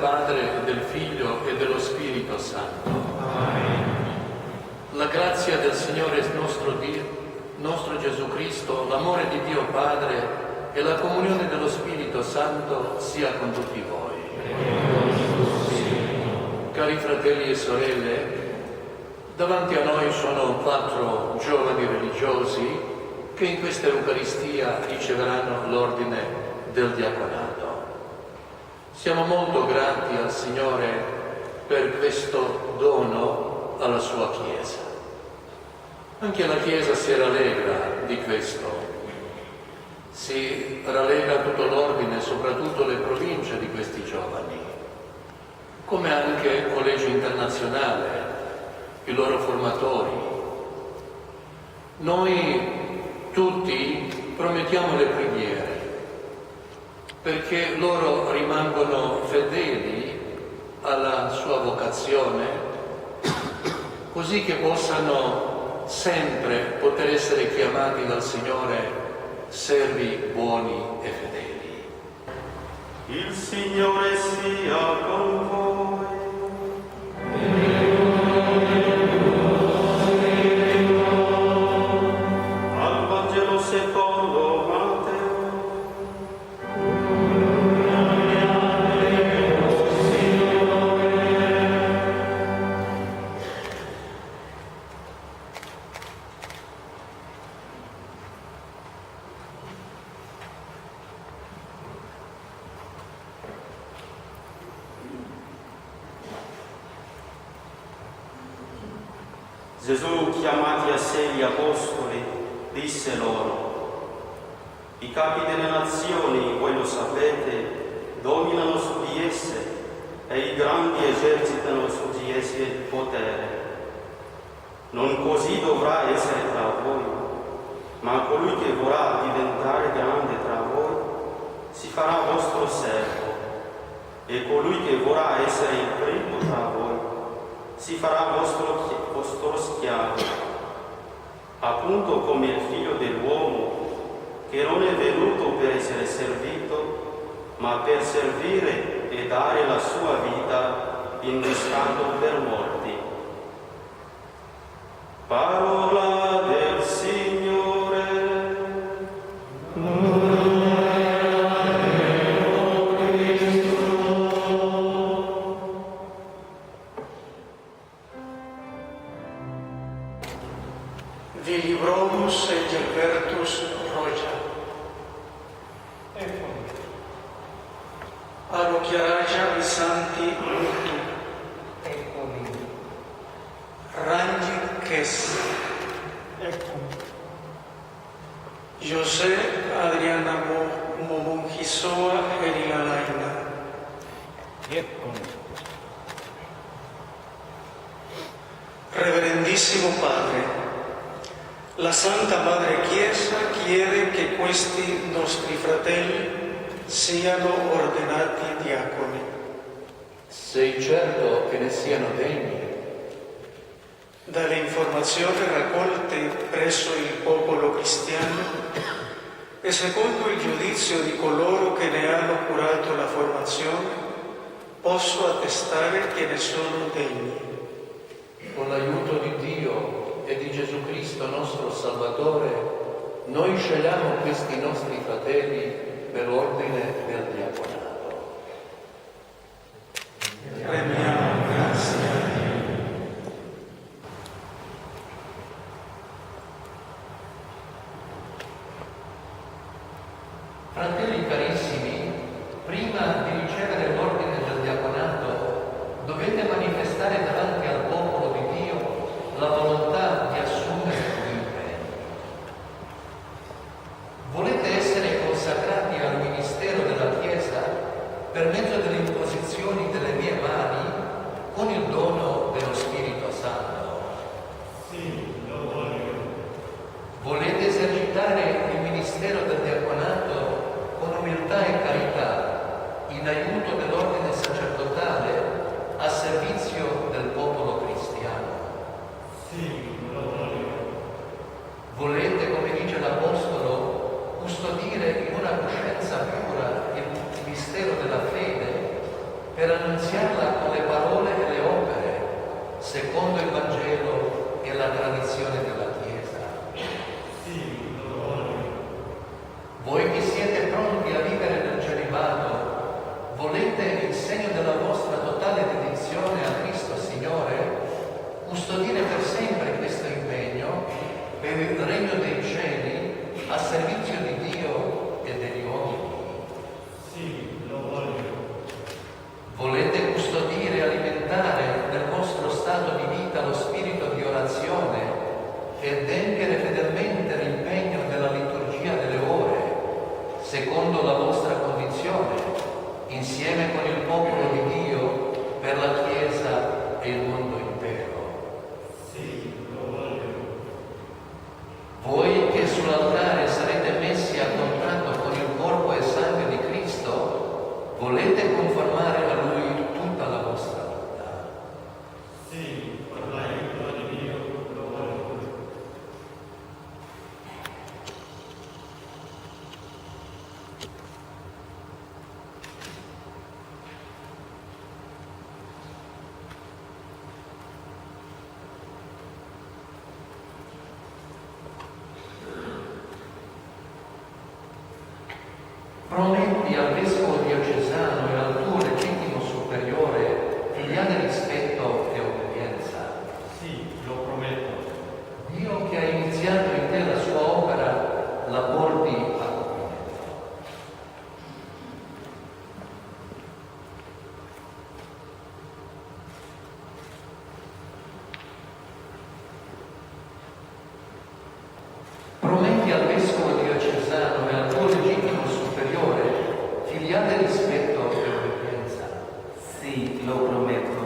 Padre, e del Figlio e dello Spirito Santo. Amen. La grazia del Signore nostro Gesù Cristo, l'amore di Dio Padre e la comunione dello Spirito Santo sia con tutti voi. Cari fratelli e sorelle, davanti a noi sono 4 giovani religiosi che in questa Eucaristia riceveranno l'ordine del diaconato. Siamo molto grati al Signore per questo dono alla sua Chiesa. Anche la Chiesa si rallegra di questo. Si rallegra tutto l'ordine, soprattutto le province di questi giovani, come anche il Collegio Internazionale, i loro formatori. Noi tutti promettiamo le preghiere perché loro rimangono fedeli alla sua vocazione, così che possano sempre poter essere chiamati dal Signore servi buoni e fedeli. Il Signore sia con voi. Al Vangelo secondo Matteo. Gesù, chiamati a sé gli apostoli, disse loro: i capi delle nazioni, voi lo sapete, dominano su di esse e i grandi esercitano su di esse il potere. Non così dovrà essere tra voi, ma colui che vorrà diventare grande tra voi si farà vostro servo, e colui che vorrà essere il primo tra voi si farà vostro schiavo, appunto come il Figlio dell'uomo, che non è venuto per essere servito, ma per servire e dare la sua vita in riscatto per molti. Parola del Signore. Vi libromus et Gilbertus Roja. Adociaraja i santi multu. Rangit Kes. José Adriana Momungisoa Erilalaina. Reverendissimo Padre, la Santa Madre Chiesa chiede che questi nostri fratelli siano ordinati diaconi. Sei certo che ne siano degni? Dalle informazioni raccolte presso il popolo cristiano e secondo il giudizio di coloro che ne hanno curato la formazione, posso attestare che ne sono degni. Con l'aiuto di Dio e di Gesù Cristo nostro Salvatore, noi scegliamo questi nostri fratelli per ordine del diaconato. Premiamo grazia. Fratelli carissimi, prima di ricevere l'ordine del diaconato, dovete manifestare davanti al popolo di Dio la volontà di assumere l'impegno. Volete essere consacrati al ministero della Chiesa per mezzo delle imposizioni delle mie mani con il dono dello Spirito Santo? Sì, lo voglio. Volete esercitare il ministero del diaconato con umiltà e carità, in aiuto dell'ordine sacerdotale, a servizio del annunziarla con le parole e le opere, secondo il Vangelo e la tradizione della Chiesa. Voi che siete pronti a vivere nel celibato, volete il segno della vostra totale dedizione a Cristo Signore? Custodire per sempre questo impegno per il regno dei cieli a servizio di Dio e degli uomini. Volete custodire e alimentare nel vostro stato di vita lo spirito di orazione e adempiere fedelmente l'impegno della liturgia delle ore, secondo la vostra condizione, insieme con il popolo di Dio per la Chiesa e il mondo intero. Voi che sull'altare sarete messi a contatto con il corpo e sangue di Cristo, volete conformare a Lui tutta la vostra vita. Per l'aiuto di Dio lo voglio. Prometti al vescovo diocesano e al tuo legittimo superiore filiale rispetto e obbedienza. Sì, lo prometto. Dio che ha iniziato in te la sua opera la porti a compimento. Prometti al vescovo diocesano e al tuo legittimo superiore filiale rispetto e obbedienza. Sì, lo prometto.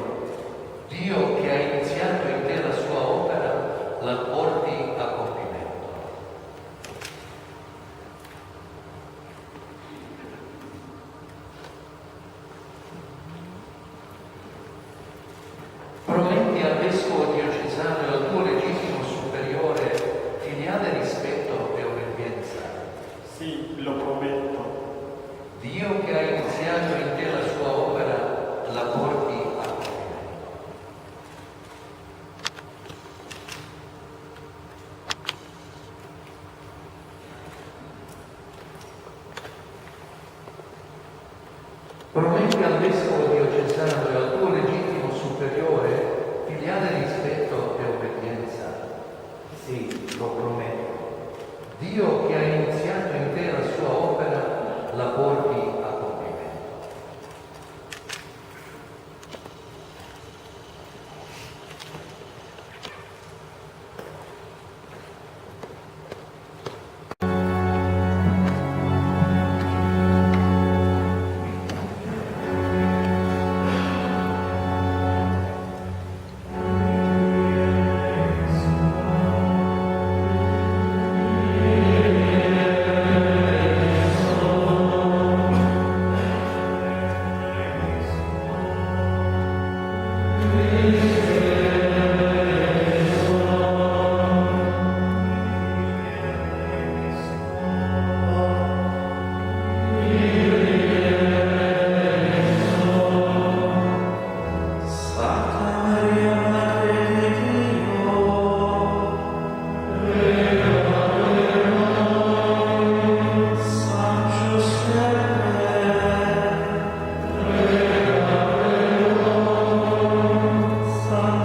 Dio che ha iniziato in te la sua opera la porti a compimento. Prometti al vescovo diocesano e al tuo legittimo superiore filiale rispetto e obbedienza. Sì, lo prometto. Dio che ha iniziato in te la sua opera la porti a compimento. Prometti al vescovo diocesano e al tuo legittimo superiore filiale rispetto e obbedienza. Sì, lo prometto. Dio che ha iniziato in te la sua opera la porti a compimento. San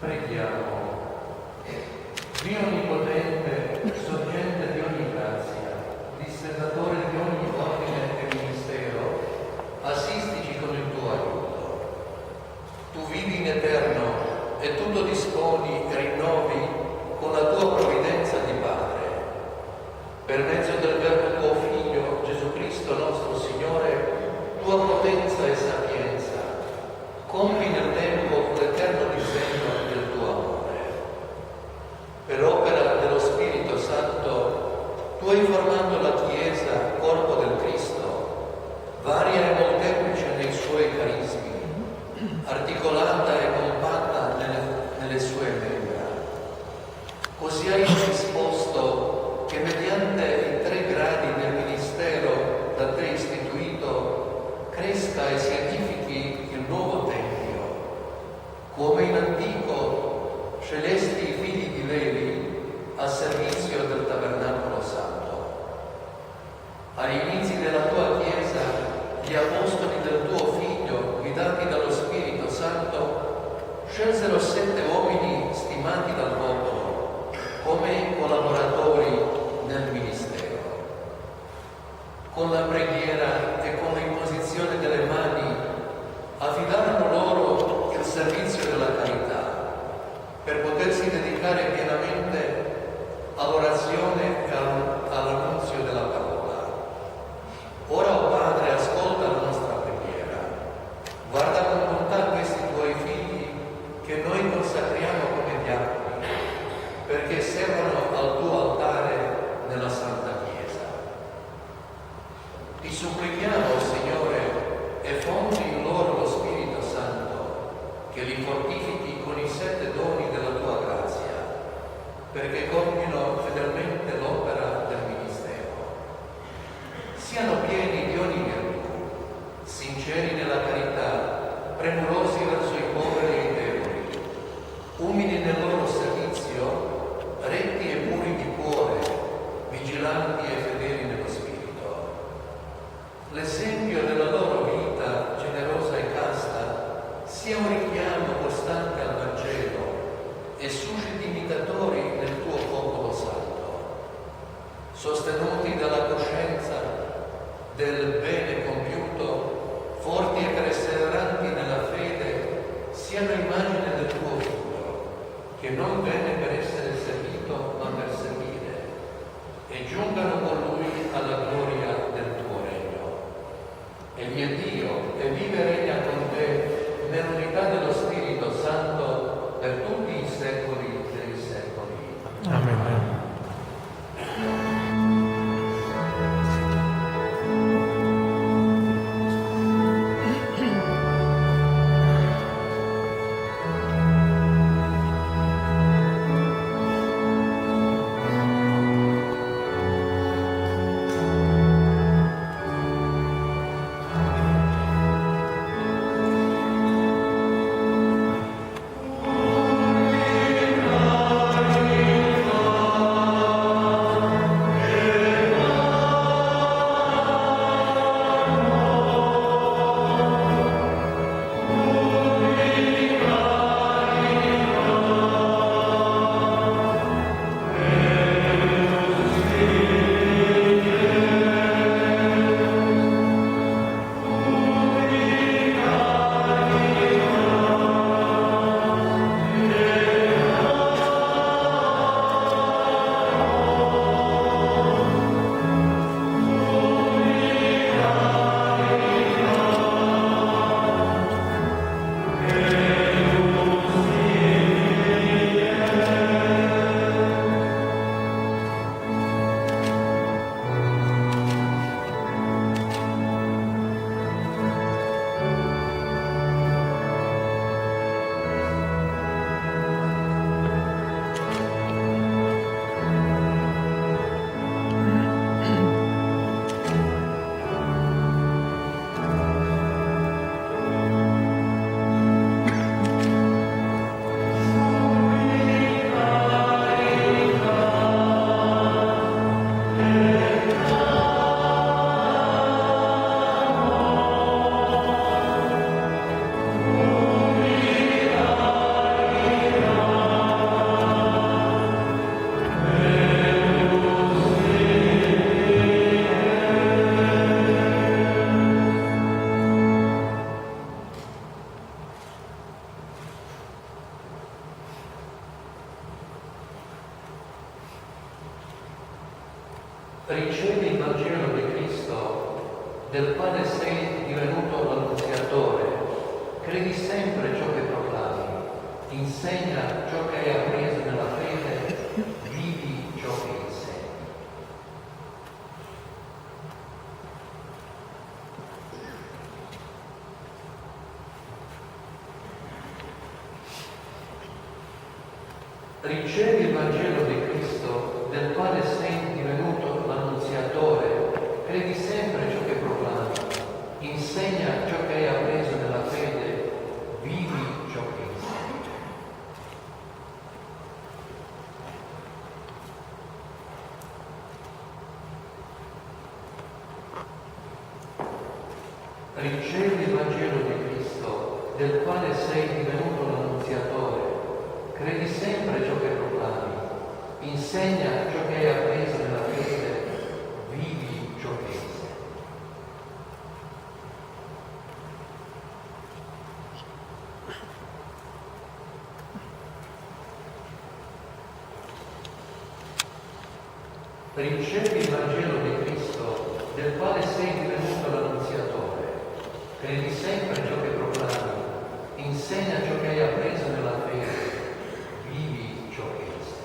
Preghiamo. Dio Onnipotente, sorgente di ogni grazia, discernitore di ogni ordine e ministero, assistici con il tuo aiuto. Tu vivi in eterno e tutto disponi e rinnovi con la tua provvidenza di Padre. Per mezzo del Verbo tuo Figlio, Gesù Cristo nostro Signore, tua potenza e sapienza, compi nel tempo l'eterno disegno del tuo amore. Per opera dello Spirito Santo, tu hai formato la Chiesa, corpo del Cristo, varia e molteplice nei suoi carismi, articolata e compatta nelle sue membra. Così hai disposto che mediante i 3 gradi del ministero da te istituito cresca e si edifichi il nuovo Tempio, come in antico celesti figli di Levi a servizio del Tabernacolo Santo. Agli inizi della tua Chiesa, gli apostoli del tuo Figlio, guidati dallo Spirito Santo, scelsero 7 uomini stimati dal popolo come collaboratori nel ministero. Con la preghiera e con l'imposizione delle mani affidarono loro il servizio della carità per potersi dedicare pienamente all'orazione e all'annunzio della parola. Ora, o Padre, ascolta la nostra preghiera. Guarda con bontà questi tuoi figli che noi consacriamo come diaconi, perché servono al tuo altare nella Santa Chiesa. Ti supplichiamo, Signore, e fondi in loro lo Spirito Santo, che li fortifichi con i 7 doni della tua grazia, perché compiono fedelmente l'opera del ministero. Siano pieni di ogni virtù, sinceri nella carità, premurosi verso i poveri e i deboli, umili nel loro servizio, retti e puri di cuore, vigilanti e fedeli nello Spirito. L'esempio della loro vita generosa e casta sia un richiamo costante al Vangelo e susciti imitatori nel tuo popolo santo, sostenuti dalla coscienza del bene compiuto, forti e perseveranti nella fede, siano immagine del tuo Figlio, che non venne per essere servito ma per servire, e giungano con lui alla gloria del tuo regno. Egli è Dio e vive e regna con te nell'unità dello Spirito Santo per tutti i secoli dei secoli. Amen. Ricevi il Vangelo di Cristo, del quale sei divenuto l'annunziatore, credi sempre ciò che proclami, insegna ciò che hai appreso nella fede, vivi ciò che insegni. Ricevi il Vangelo di Cristo, del quale sei divenuto l'annunziatore, credi sempre ciò che proclami, insegna ciò che hai appreso nella fede, vivi ciò che insegni. Ricevi il Vangelo di Cristo, del quale sei divenuto l'annunziatore, credi sempre ciò che proclami, insegna ciò che hai appreso nella fede, vivi ciò che insegni. Ricevi il Vangelo di Cristo, del quale sei divenuto l'annunziatore, credi sempre ciò che proclami, insegna ciò che hai appreso nella fede, vivi ciò che insegni.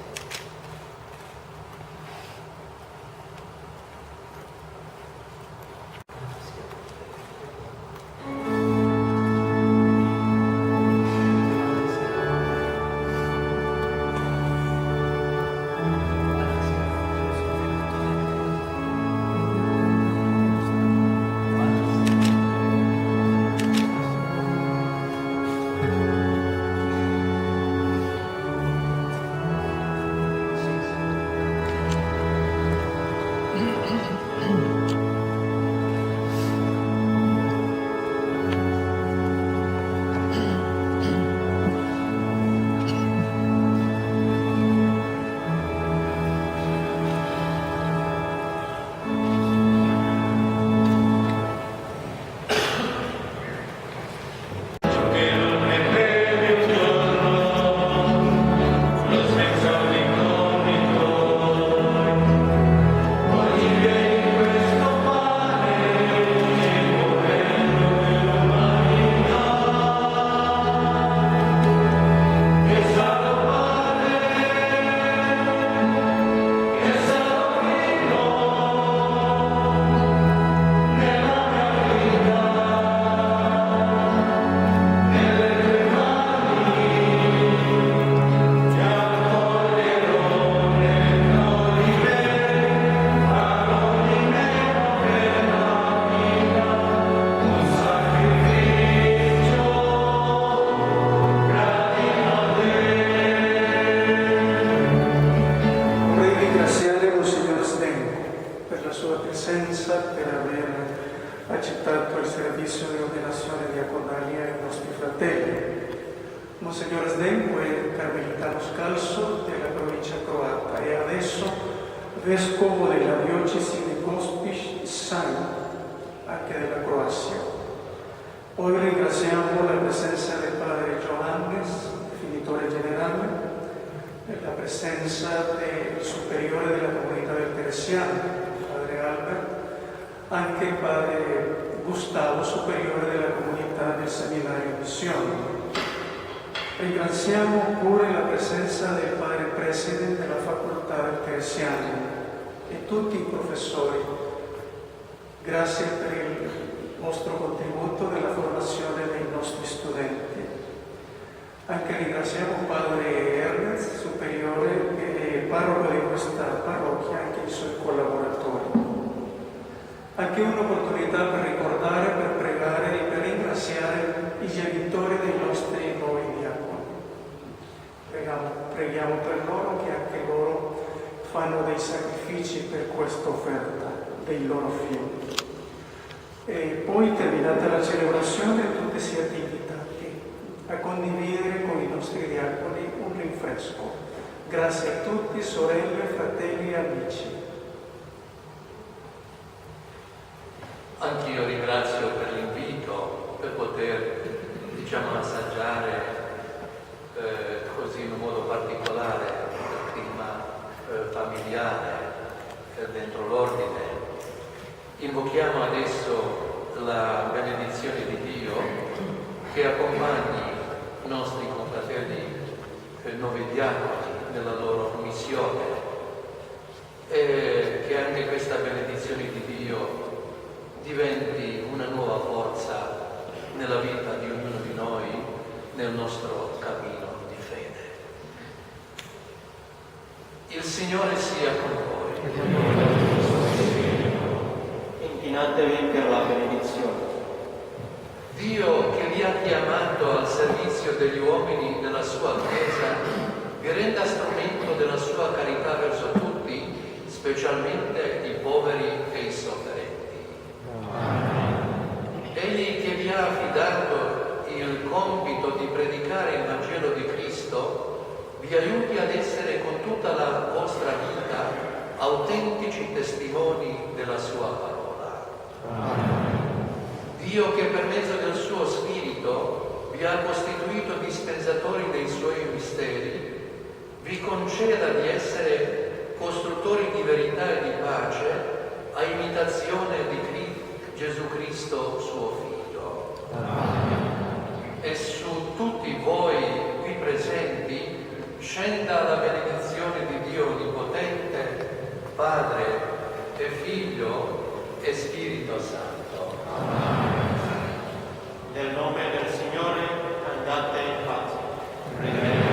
accettato il servizio di ordinazione diaconale ai nostri fratelli. Monsignor Zdenko è carmelitano scalzo della provincia croata e adesso vescovo della diocesi di Gospić-San, anche della Croazia. Poi ringraziamo la presenza del padre Johannes, finitore generale, e la presenza del superiore della comunità del Teresiano, il padre Albert, anche il padre Gustavo, superiore della comunità del seminario Missione. Ringraziamo pure la presenza del padre presidente della facoltà del Teresiano e tutti i professori. Grazie per il vostro contributo nella formazione dei nostri studenti. Anche ringraziamo padre Ernest, superiore e parroco di questa parrocchia, anche i suoi collaboratori. Anche un'opportunità per ricordare, per pregare e per ringraziare i genitori dei nostri nuovi diaconi. Preghiamo per loro, che anche loro fanno dei sacrifici per questa offerta dei loro figli. E poi, terminata la celebrazione, tutti siate invitati a condividere con i nostri diaconi un rinfresco. Grazie a tutti, sorelle, fratelli e amici. Anch'io ringrazio per l'invito, per poter, assaggiare così in un modo particolare il clima familiare dentro l'ordine. Invochiamo adesso la benedizione di Dio che accompagni i nostri confratelli nuovi diaconi nella loro missione e che anche questa benedizione di Dio diventi una nuova forza nella vita di ognuno di noi, nel nostro cammino di fede. Il Signore sia con voi. Inchinatevi per la benedizione. Dio che vi ha chiamato al servizio degli uomini nella sua Chiesa vi renda strumento della sua carità verso tutti, specialmente i poveri e i sofferenti. Egli che vi ha affidato il compito di predicare il Vangelo di Cristo vi aiuti ad essere con tutta la vostra vita autentici testimoni della sua parola. Dio che per mezzo del suo Spirito vi ha costituito dispensatori dei suoi misteri, vi conceda di essere costruttori di verità e di pace a imitazione di Gesù Cristo, suo Figlio. E su tutti voi qui presenti scenda la benedizione di Dio Onnipotente, Padre e Figlio e Spirito Santo. Nel nome del Signore andate in pace.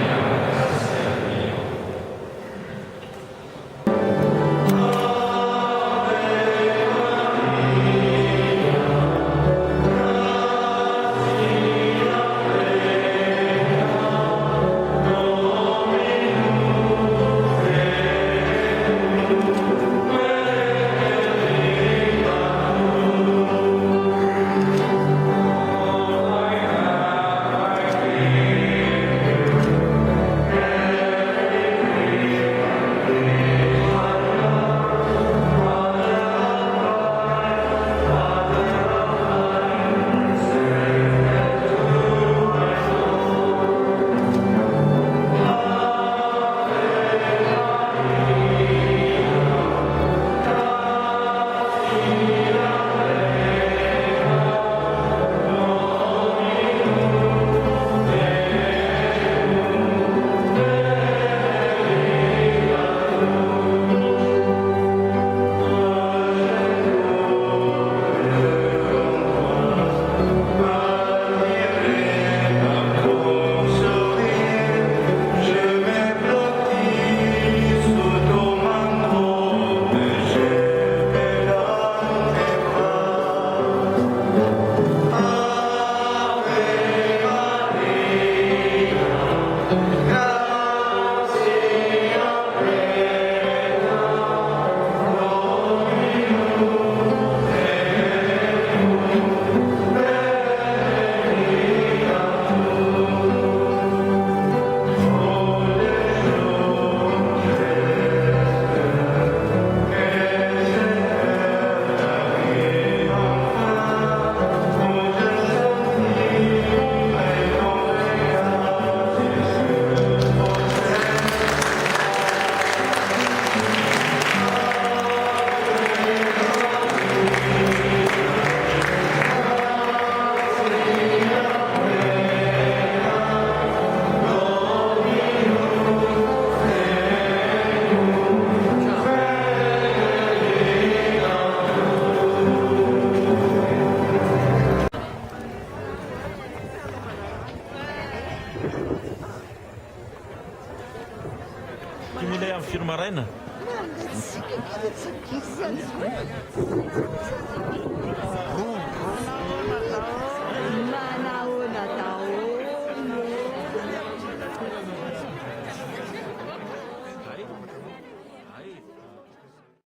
Marina. Não,